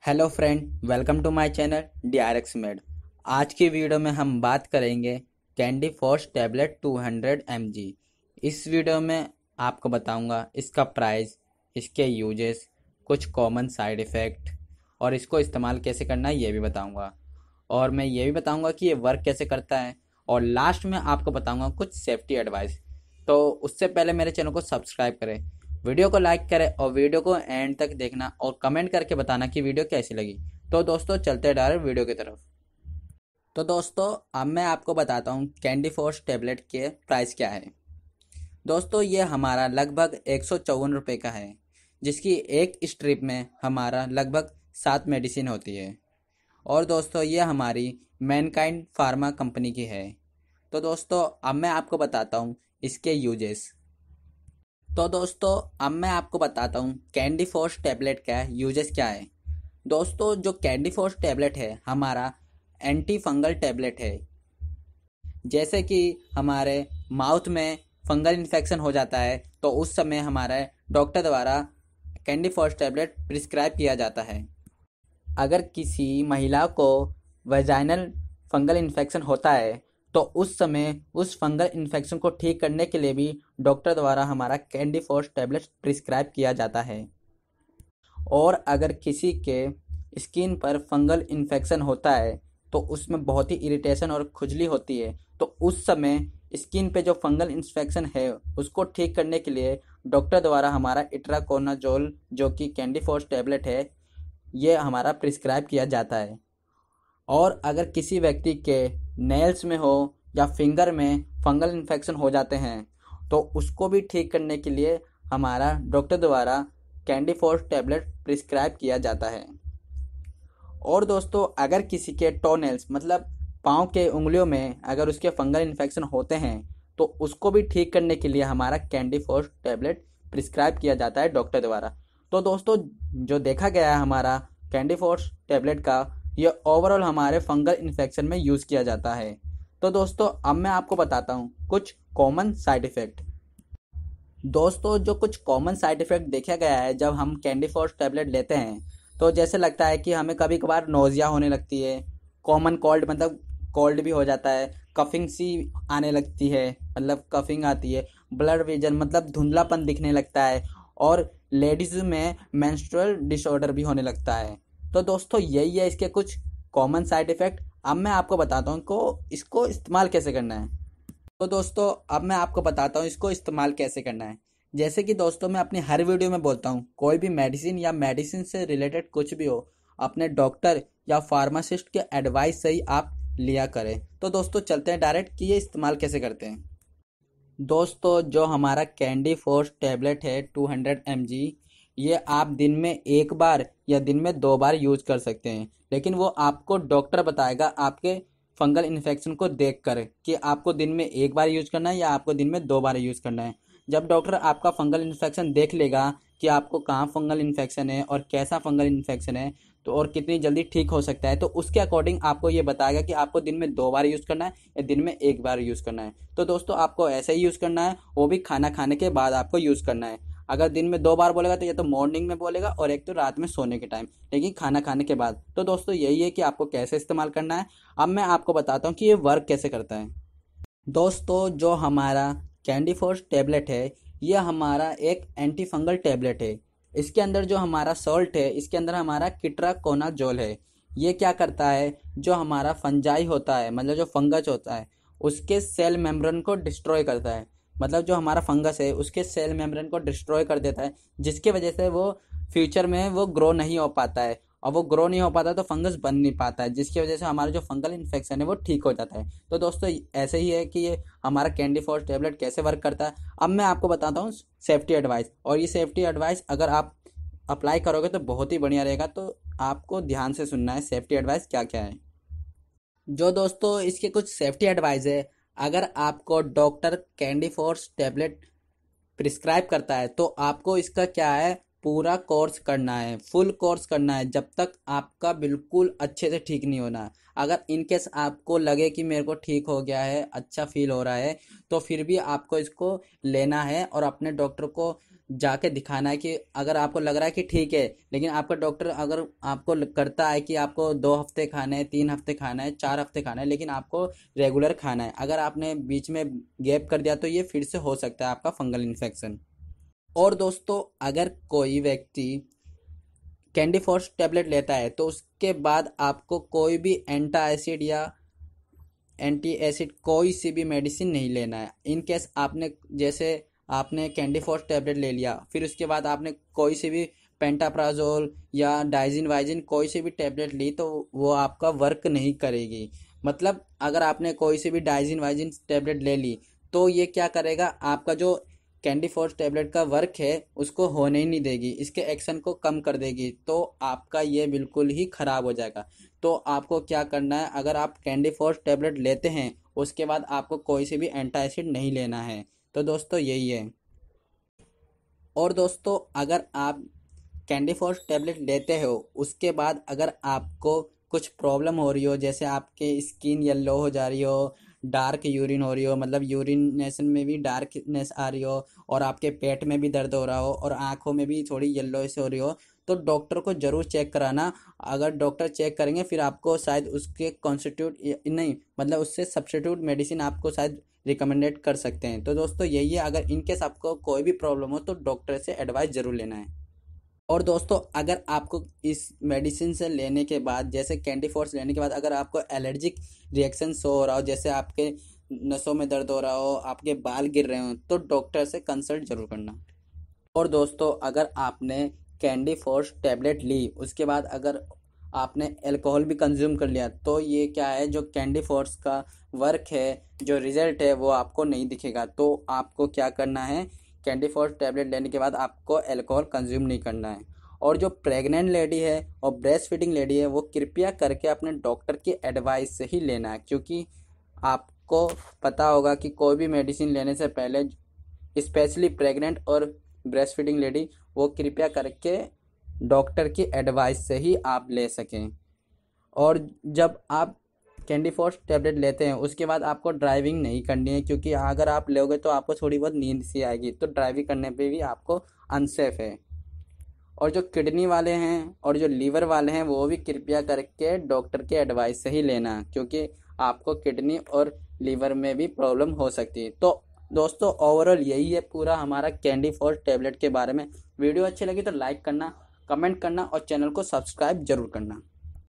Hello friend, welcome to my channel DRX Med. आज की video में हम बात करेंगे कैंडी फॉर्स टैबलेट 200 mg। इस वीडियो में आपको बताऊंगा इसका प्राइस, इसके यूजेस, कुछ कॉमन साइड इफ़ेक्ट और इसको इस्तेमाल कैसे करना है ये भी बताऊंगा। और मैं ये भी बताऊंगा कि ये वर्क कैसे करता है और लास्ट में आपको बताऊंगा कुछ सेफ्टी एडवाइस। तो उससे पहले मेरे चैनल को सब्सक्राइब करें, वीडियो को लाइक करें और वीडियो को एंड तक देखना और कमेंट करके बताना कि वीडियो कैसी लगी। तो दोस्तों चलते हैं डायरेक्ट वीडियो की तरफ। तो दोस्तों अब मैं आपको बताता हूँ कैंडी फोर्स टेबलेट के प्राइस क्या है। दोस्तों ये हमारा लगभग 154 रुपये का है, जिसकी एक स्ट्रिप में हमारा लगभग 7 मेडिसिन होती है। और दोस्तों ये हमारी मैनकाइंड फार्मा कंपनी की है। तो दोस्तों अब मैं आपको बताता हूँ इसके यूजेस। तो दोस्तों अब मैं आपको बताता हूँ कैंडी फोर्स टैबलेट का यूजेस क्या है। दोस्तों जो कैंडी फोर्स टैबलेट है हमारा एंटी फंगल टैबलेट है। जैसे कि हमारे माउथ में फंगल इन्फेक्शन हो जाता है तो उस समय हमारे डॉक्टर द्वारा कैंडी फोर्स टैबलेट प्रिस्क्राइब किया जाता है। अगर किसी महिला को वैजाइनल फंगल इन्फेक्शन होता है तो उस समय उस फंगल इन्फेक्शन को ठीक करने के लिए भी डॉक्टर द्वारा हमारा कैंडी फोर्स टैबलेट प्रिस्क्राइब किया जाता है। और अगर किसी के स्किन पर फंगल इन्फेक्शन होता है तो उसमें बहुत ही इरिटेशन और खुजली होती है, तो उस समय स्किन पे जो फंगल इन्फेक्शन है उसको ठीक करने के लिए डॉक्टर द्वारा हमारा इट्राकोनाजोल जो कि कैंडी फोर्स टैबलेट है ये हमारा प्रिस्क्राइब किया जाता है। और अगर किसी व्यक्ति के नेल्स में हो या फिंगर में फंगल इन्फेक्शन हो जाते हैं तो उसको भी ठीक करने के लिए हमारा डॉक्टर द्वारा कैंडी फोर्स टैबलेट प्रिस्क्राइब किया जाता है। और दोस्तों अगर किसी के टोनेल्स मतलब पाँव के उंगलियों में अगर उसके फंगल इन्फेक्शन होते हैं तो उसको भी ठीक करने के लिए हमारा कैंडी फोर्स टैबलेट प्रिस्क्राइब किया जाता है डॉक्टर द्वारा। तो दोस्तों जो देखा गया है हमारा कैंडी फोर्स टैबलेट का, ये ओवरऑल हमारे फंगल इन्फेक्शन में यूज़ किया जाता है। तो दोस्तों अब मैं आपको बताता हूँ कुछ कॉमन साइड इफ़ेक्ट। दोस्तों जो कुछ कॉमन साइड इफ़ेक्ट देखा गया है जब हम कैंडी फोर्स टैबलेट लेते हैं तो जैसे लगता है कि हमें कभी कभार नोज़िया होने लगती है, कॉमन कोल्ड मतलब कोल्ड भी हो जाता है, कफिंग सी आने लगती है मतलब कफिंग आती है, ब्लड विजन मतलब धुंधलापन दिखने लगता है और लेडीज में मेंस्ट्रुअल डिसऑर्डर भी होने लगता है। तो दोस्तों यही है इसके कुछ कॉमन साइड इफ़ेक्ट। अब मैं आपको बताता हूँ को इसको इस्तेमाल कैसे करना है। तो दोस्तों अब मैं आपको बताता हूँ इसको इस्तेमाल कैसे करना है। जैसे कि दोस्तों मैं अपनी हर वीडियो में बोलता हूँ कोई भी मेडिसिन या मेडिसिन से रिलेटेड कुछ भी हो अपने डॉक्टर या फार्मासिस्ट के एडवाइस से ही आप लिया करें। तो दोस्तों चलते हैं डायरेक्ट कि ये इस्तेमाल कैसे करते हैं। दोस्तों जो हमारा कैंडी फोर्स टैबलेट है 200 mg, ये आप दिन में एक बार या दिन में 2 बार यूज कर सकते हैं, लेकिन वो आपको डॉक्टर बताएगा आपके फंगल इन्फेक्शन को देख कर कि आपको दिन में एक बार यूज करना है या आपको दिन में 2 बार यूज करना है। जब डॉक्टर आपका फंगल इन्फेक्शन देख लेगा कि आपको कहाँ फंगल इन्फेक्शन है और कैसा फंगल इन्फेक्शन है तो और कितनी जल्दी ठीक हो सकता है, तो उसके अकॉर्डिंग आपको ये बताएगा कि आपको दिन में 2 बार यूज़ करना है या दिन में एक बार यूज़ करना है। तो दोस्तों आपको ऐसे ही यूज़ करना है, वो भी खाना खाने के बाद आपको यूज़ करना है। अगर दिन में 2 बार बोलेगा तो या तो मॉर्निंग में बोलेगा और एक तो रात में सोने के टाइम, लेकिन खाना खाने के बाद। तो दोस्तों यही है कि आपको कैसे इस्तेमाल करना है। अब मैं आपको बताता हूँ कि ये वर्क कैसे करता है। दोस्तों जो हमारा कैंडी फोर्स टैबलेट है ये हमारा एक एंटी फंगल टैबलेट है। इसके अंदर जो हमारा सॉल्ट है इसके अंदर हमारा किट्राकोनाजोल है। ये क्या करता है, जो हमारा फंजाई होता है मतलब जो फंगस होता है उसके सेल मेम्ब्रेन को डिस्ट्रॉय करता है। मतलब जो हमारा फंगस है उसके सेल मेम्ब्रेन को डिस्ट्रॉय कर देता है, जिसकी वजह से वो फ्यूचर में वो ग्रो नहीं हो पाता है। और वो ग्रो नहीं हो पाता तो फंगस बन नहीं पाता है, जिसकी वजह से हमारा जो फंगल इन्फेक्शन है वो ठीक हो जाता है। तो दोस्तों ऐसे ही है कि ये हमारा कैंडी फॉर्स टैबलेट कैसे वर्क करता है। अब मैं आपको बताता हूँ सेफ्टी एडवाइस, और ये सेफ्टी एडवाइस अगर आप अप्लाई करोगे तो बहुत ही बढ़िया रहेगा। तो आपको ध्यान से सुनना है सेफ्टी एडवाइस क्या क्या है। जो दोस्तों इसके कुछ सेफ्टी एडवाइस है, अगर आपको doctor Candiforce tablet prescribe करता है तो आपको इसका क्या है पूरा कोर्स करना है, फुल कोर्स करना है जब तक आपका बिल्कुल अच्छे से ठीक नहीं होना। अगर इनकेस आपको लगे कि मेरे को ठीक हो गया है, अच्छा फील हो रहा है, तो फिर भी आपको इसको लेना है और अपने डॉक्टर को जाके दिखाना है कि अगर आपको लग रहा है कि ठीक है, लेकिन आपका डॉक्टर अगर आपको करता है कि आपको 2 हफ्ते खाना है, 3 हफ्ते खाना है, 4 हफ्ते खाना है, लेकिन आपको रेगुलर खाना है, अगर आपने बीच में गैप कर दिया तो ये फिर से हो सकता है आपका फंगल इन्फेक्शन। और दोस्तों, अगर कोई व्यक्ति कैंडी फॉर्स टेबलेट लेता है तो उसके बाद आपको कोई भी एंटासिड या एंटी एसिड कोई सी भी मेडिसिन नहीं लेना है। इन केस आपने जैसे आपने कैंडी फॉर्स टेबलेट ले लिया, फिर उसके बाद आपने कोई सी भी पेंटाप्राजोल या डाइजिन वाइजिन कोई सी भी टेबलेट ली तो वो आपका वर्क नहीं करेगी। मतलब अगर आपने कोई सी भी डाइजिन वाइजिन टेबलेट ले ली तो ये क्या करेगा, आपका जो कैंडी फॉर्स टेबलेट का वर्क है उसको होने ही नहीं देगी, इसके एक्शन को कम कर देगी, तो आपका ये बिल्कुल ही खराब हो जाएगा। तो आपको क्या करना है, अगर आप कैंडी फॉर्स टेबलेट लेते हैं उसके बाद आपको कोई से भी एंटासिड नहीं लेना है। तो दोस्तों यही है। और दोस्तों, अगर आप कैंडी फॉर्स टेबलेट लेते हो उसके बाद अगर आपको कुछ प्रॉब्लम हो रही हो, जैसे आपके स्किन येलो हो जा रही हो, डार्क यूरिन हो रही हो, मतलब यूरिनेशन में भी डार्कनेस आ रही हो, और आपके पेट में भी दर्द हो रहा हो और आंखों में भी थोड़ी येलो से हो रही हो, तो डॉक्टर को ज़रूर चेक कराना। अगर डॉक्टर चेक करेंगे फिर आपको शायद उसके कॉन्स्टिट्यूट नहीं, मतलब उससे सब्स्टिट्यूट मेडिसिन आपको शायद रिकमेंडेड कर सकते हैं। तो दोस्तों यही है, अगर इनकेस आपको कोई भी प्रॉब्लम हो तो डॉक्टर से एडवाइस ज़रूर लेना है। और दोस्तों, अगर आपको इस मेडिसिन से लेने के बाद, जैसे कैंडी फॉर्स लेने के बाद अगर आपको एलर्जिक रिएक्शन हो रहा हो, जैसे आपके नसों में दर्द हो रहा हो, आपके बाल गिर रहे हो, तो डॉक्टर से कंसल्ट जरूर करना। और दोस्तों, अगर आपने कैंडी फॉर्स टैबलेट ली उसके बाद अगर आपने अल्कोहल भी कंज्यूम कर लिया तो ये क्या है, जो कैंडी फॉर्स का वर्क है, जो रिजल्ट है वो आपको नहीं दिखेगा। तो आपको क्या करना है, कैंडी फॉर्स टैबलेट लेने के बाद आपको अल्कोहल कंज्यूम नहीं करना है। और जो प्रेग्नेंट लेडी है और ब्रेस्ट फीडिंग लेडी है वो कृपया करके अपने डॉक्टर की एडवाइस से ही लेना है, क्योंकि आपको पता होगा कि कोई भी मेडिसिन लेने से पहले, स्पेशली प्रेग्नेंट और ब्रेस्ट फीडिंग लेडी, वो कृपया करके डॉक्टर की एडवाइस से ही आप ले सकें। और जब आप कैंडी फॉर्स टेबलेट लेते हैं उसके बाद आपको ड्राइविंग नहीं करनी है, क्योंकि अगर आप लोगे तो आपको थोड़ी बहुत नींद सी आएगी, तो ड्राइविंग करने पे भी आपको अनसेफ है। और जो किडनी वाले हैं और जो लीवर वाले हैं वो भी कृपया करके डॉक्टर के एडवाइस से ही लेना, क्योंकि आपको किडनी और लीवर में भी प्रॉब्लम हो सकती है। तो दोस्तों, ओवरऑल यही है पूरा हमारा कैंडी फॉर्स टेबलेट के बारे में। वीडियो अच्छी लगी तो लाइक करना, कमेंट करना और चैनल को सब्सक्राइब जरूर करना।